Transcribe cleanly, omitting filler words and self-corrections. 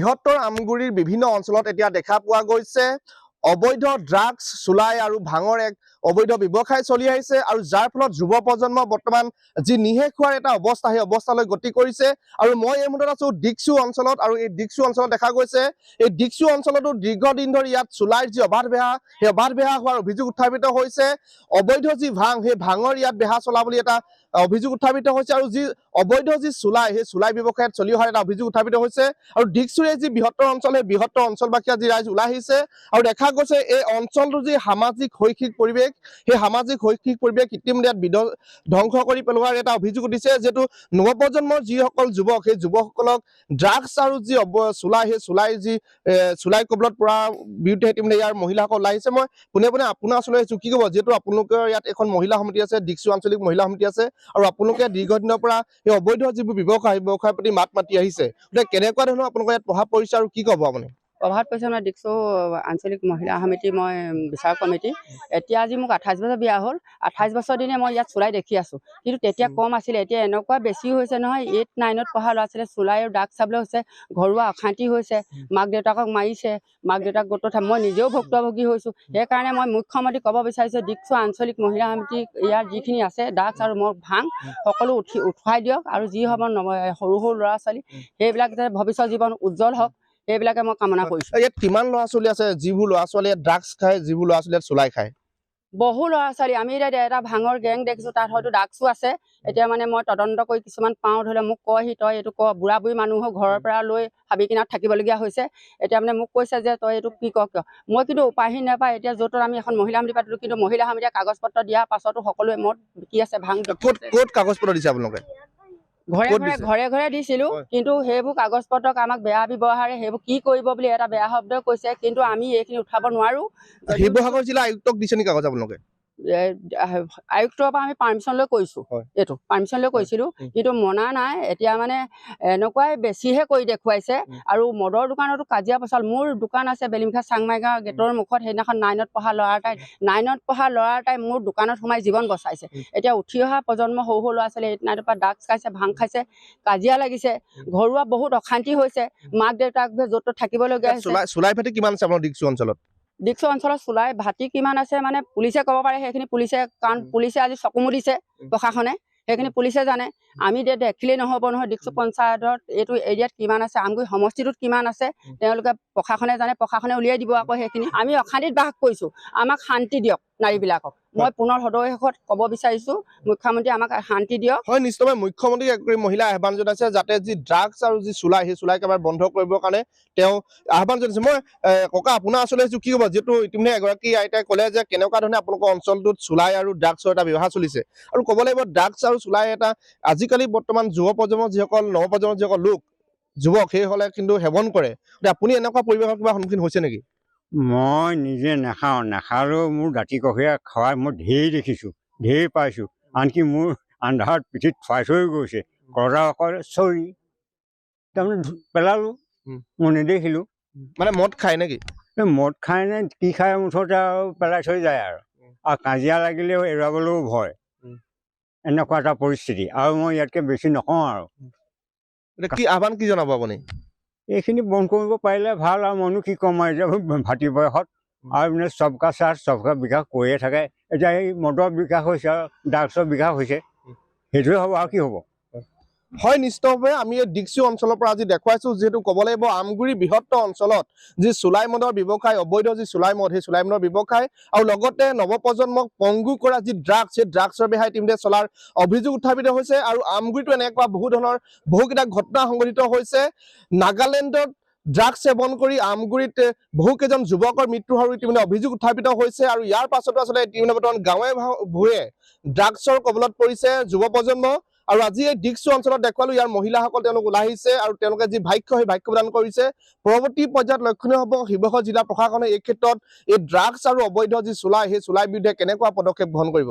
বৃহত্তৰ আমগুৰিৰ বিভিন্ন অঞ্চলত এতিয়া দেখা পোৱা গৈছে অবৈধ ড্ৰাগছ চুলাই আৰু ভাঙৰ এক অবৈধ ব্যৱসায় চলি আহিছে আৰু যাৰ ফলত যুৱ প্ৰজন্ম বৰ্তমান যি নিহেখ হোৱাৰ এটা অৱস্থা সেই অৱস্থালৈ গতি কৰিছে আৰু মই এই মুহূৰ্তত আছো ডিক্সু অঞ্চলত আৰু এই ডিক্সু অঞ্চলত দেখা গৈছে এই ডিক্সু অঞ্চলতো দীৰ্ঘদিন ধৰি ইয়াত চুলাইৰ যি অবাধ বেহা সেই অবাধ বেহা হোৱাৰ অভিযোগ উত্থাপিত হৈছে অবৈধ যি ভাং সেই ভাঙৰ ইয়াত বেহা চলা বুলি এটা অভিযোগ উত্থাপিত হৈছে আৰু যি অবৈধ যি চুলাই সেই চুলাই ব্যৱসায়ত চলি অহাৰ এটা অভিযোগ উত্থাপিত হৈছে আৰু ডিক্সুৰে যি বৃহত্তৰ অঞ্চল সেই বৃহত্তৰ অঞ্চলবাসীয়ে যি ৰাইজ ওলাই আহিছে আৰু দেখা গৈছে এই অঞ্চলটোৰ যি সামাজিক শৈক্ষিক পৰিৱেশ সেই সামাজিক শৈক্ষিক পৰিৱেশ ইতিমধ্যে ইয়াত ধ্বংস কৰি পেলোৱাৰ এটা অভিযোগ উঠিছে যেটো নৱপ্ৰজন্মৰ যিসকল যুৱক সেই যুৱকসকলক ড্ৰাগছ আৰু যি চুলাই সেই চুলাই যি চুলাই কবলত পৰা বিৰুদ্ধে ইতিমধ্যে ইয়াৰ মহিলাসকল ওলাই আহিছে মই পোনে পোনে আপোনাৰ ওচৰলৈ আহিছো কি ক'ব যেটো আপোনালোকৰ ইয়াত এখন মহিলা সমিতি আছে ডিক্সু আঞ্চলিক মহিলা সমিতি আছে আৰু আপোনালোকে দীৰ্ঘদিনৰ পৰা এই অবৈধ যিবোৰ ব্যৱসায়ৰ প্ৰতি মাত মাতি আহিছে কেনেকুৱা ধৰণৰ আপোনালোকৰ ইয়াত প্ৰভাৱ পৰিছে আৰু কি ক'ব আপুনি প্ৰভাৱ পৰিছে মানে ডিক্সু আঞ্চলিক মহিলা সমিতি মই বিচাৰ কমিটি এতিয়া আজি মোক 28 বছৰ বিয়া হ'ল 28 বছৰ দিনে মই ইয়াত চুলাই দেখি আছো কিন্তু তেতিয়া কম আছিল এতিয়া এনেকুৱা বেছি হৈছে নহয় 8 9ত পঢ়া ল'ৰা ছোৱালী চুলাই আৰু ডাক চাবলৈ হৈছে ঘৰুৱা অশান্তি হৈছে মাক দেউতাকক মাৰিছে মাক দেউতাক গোটত মই নিজেও ভুক্তভোগী হৈছো সেইকাৰণে মই মুখ্যমন্ত্ৰী ক'ব বিচাৰিছো ডিক্সু আঞ্চলিক মহিলা সমিতি ইয়াৰ যিখিনি আছে ডাক আৰু মদ ভাং সকলো উঠাই দিয়ক আৰু যি হ'ব সৰু সৰু ল'ৰা ছোৱালী সেইবিলাক যাতে ভৱিষ্যত জীৱন উজ্জ্বল হওক এইবিলাকে মই কামনা কৰিছো ইয়াত কিমান ল'ৰা ছোৱালী আছে যিবোৰ ল'ৰা ছোৱালীয়ে ড্ৰাগছ খায় যিবোৰ ল'ৰা ছোৱালীয়ে চুলাই খায় বহু ল'ৰা ছোৱালী আমি এতিয়া এটা ভাঙৰ গেং দেখিছো তাত হয়তো ড্ৰাগছো আছে এতিয়া মানে মই তদন্ত কৰি কিছুমান পাওঁ ধৰিলে মোক কয়হি তই এইটো ক বুঢ়া বুঢ়ী মানুহক ঘৰৰ পৰা লৈ হাবি কিনাৰত থাকিবলগীয়া হৈছে এতিয়া মানে মোক কৈছে যে তই এইটো কি ক কিয় মই কিন্তু উপায়হীন নাপায় এতিয়া য'ত আমি এখন মহিলা সমিতি পাতিলো কিন্তু মহিলা সমিতিয়ে কাগজ পত্ৰ দিয়াৰ পাছতো সকলোৱে মদ বিকি আছে ভাং ক'ত কাগজ পত্ৰ দিছে আপোনালোকে ঘৰে ঘৰে দিছিলো কিন্তু সেইবোৰ কাগজ পত্ৰক আমাক বেয়া ব্যৱহাৰে সেইবোৰ কি কৰিব বুলি এটা বেয়া শব্দ কৈছে কিন্তু আমি এইখিনি উঠাব নোৱাৰো শিৱসাগৰ জিলা আয়ুক্তক দিছে নেকি কাগজ আপোনালোকে আয়ুক্তৰ পৰা আমি পাৰ্মিশ্যন লৈ কৰিছো এইটো পাৰ্মিশ্যন লৈ কৰিছিলো কিন্তু মনা নাই এতিয়া মানে এনেকুৱাই বেছিহে কৰি দেখুৱাইছে আৰু মদৰ দোকানতো কাজিয়া পচাল মোৰ দোকান আছে বেলিমুখা চাংমাইগাঁও গেটৰ মুখত সেইদিনাখন 9ত পঢ়া ল'ৰা এটাই মোৰ দোকানত সোমাই জীৱন বচাইছে এতিয়া উঠি অহা প্ৰজন্ম সৰু সৰু ল'ৰা ছোৱালী 8 9ৰ পৰা ড্ৰাগছ খাইছে ভাং খাইছে কাজিয়া লাগিছে ঘৰুৱা বহুত অশান্তি হৈছে মাক দেউতাক য'ত থাকিবলগীয়া হৈছে চুলাই ভাটি কিমান আছে আপোনাৰ ডিক্সু অঞ্চলত ডিক্সু অঞ্চলত চুলাই ভাটি কিমান আছে মানে পুলিচে ক'ব পাৰে সেইখিনি পুলিচে কাৰণ পুলিচে আজি চকু মুদিছে প্ৰশাসনে সেইখিনি পুলিচে জানে আমি দেখিলেই নহ'ব নহয় ডিক্সু পঞ্চায়তত এইটো এৰিয়াত কিমান আছে আমগুৰি সমষ্টিটোত কিমান আছে তেওঁলোকে প্ৰশাসনে জানে প্ৰশাসনে উলিয়াই দিব আকৌ সেইখিনি আমি অশান্তিত বাস কৰিছো আমাক শান্তি দিয়ক নাৰীবিলাকক মই পুনৰ সদৌ ক'ব বিচাৰিছো মুখ্যমন্ত্ৰী আমাক শান্তি দিয়ক হয় নিশ্চয় মুখ্যমন্ত্ৰী মহিলা আহ্বান জনাইছে যাতে যি ড্ৰাগছ আৰু যি চুলাই সেই চুলাই একেবাৰে বন্ধ কৰিবৰ কাৰণে তেওঁ আহ্বান জনাইছে মই ককা আপোনাৰ ওচৰলৈ আহিছো কি হ'ব যিহেতু ইতিমধ্যে এগৰাকী আইতাই ক'লে যে কেনেকুৱা ধৰণে আপোনালোকৰ অঞ্চলটোত চুলাই আৰু ড্ৰাগছৰ এটা ব্যৱহাৰ চলিছে আৰু ক'ব লাগিব ড্ৰাগছ আৰু চুলাই এটা আজিকালি বৰ্তমান যুৱ প্ৰজন্মৰ যিসকল নৱপ্ৰজন্মৰ যিসকল লোক যুৱক সেইসকলে কিন্তু সেৱন কৰে আপুনি এনেকুৱা পৰিৱেশৰ কিবা সন্মুখীন হৈছে নেকি মই নিজে নাখালেও মোৰ দাঁতি কষীয়া খোৱা মই ঢেৰ দেখিছোঁ ঢেৰ পাইছোঁ আনকি মোৰ আন্ধাৰত পিঠিত থুৱাই থৈ গৈছে কৰজাসকলে চৰি তাৰমানে পেলালোঁ মই নেদেখিলোঁ মানে মদ খায় নেকি মদ খায় নে কি খায় মুঠতে আৰু পেলাই থৈ যায় আৰু কাজিয়া লাগিলেও এৰুৱাবলৈও ভয় এনেকুৱা এটা পৰিস্থিতি আৰু মই ইয়াতকৈ বেছি নকওঁ আৰু কি আহ্বান কি জনাব আপুনি এইখিনি বন্ধ কৰিব পাৰিলে ভাল আৰু মইনো কি ক'ম আৰু এতিয়া ভাটি বয়সত আৰু মানে চবকা চাহ চবকা বিকাশ কৰিয়ে থাকে এতিয়া এই মদৰ বিকাশ হৈছে আৰু ড্ৰাগছৰ বিকাশ হৈছে সেইটোৱে হ'ব আৰু কি হ'ব হয় নিশ্চিতভাৱে আমি এই ডিক্সু অঞ্চলৰ পৰা আজি দেখুৱাইছো যিহেতু ক'ব লাগিব আমগুৰি বৃহত্তৰ অঞ্চলত যি চুলাই মদৰ ব্যৱসায় অবৈধ যি চুলাই মদ সেই চুলাই মদৰ ব্যৱসায় আৰু লগতে নৱপ্ৰজন্মক পংগু কৰা যি ড্ৰাগছ সেই ড্ৰাগছৰ বেহাই ইতিমধ্যে চলাৰ অভিযোগ উত্থাপিত হৈছে আৰু আমগুৰিতো এনেকুৱা বহুকেইটা ঘটনা সংঘটিত হৈছে নাগালেণ্ডত ড্ৰাগছ সেৱন কৰি আমগুৰিত বহুকেইজন যুৱকৰ মৃত্যু হোৱাৰ ইতিমধ্যে অভিযোগ উত্থাপিত হৈছে আৰু ইয়াৰ পাছতো আচলতে ইতিমধ্যে বৰ্তমান গাঁৱে ভূঞে ড্ৰাগছৰ কবলত পৰিছে যুৱ প্ৰজন্ম আৰু আজি এই ডিক্সু অঞ্চলত দেখুৱালো ইয়াৰ মহিলাসকল তেওঁলোক ওলাই আহিছে আৰু তেওঁলোকে যি ভাষ্য সেই ভাষ্য প্ৰদান কৰিছে পৰৱৰ্তী পৰ্যায়ত লক্ষণীয় হ'ব শিৱসাগৰ জিলা প্ৰশাসনে এই ক্ষেত্ৰত এই ড্ৰাগছ আৰু অবৈধ যি চুলাই সেই চুলাই বিৰুদ্ধে কেনেকুৱা পদক্ষেপ গ্ৰহণ কৰিব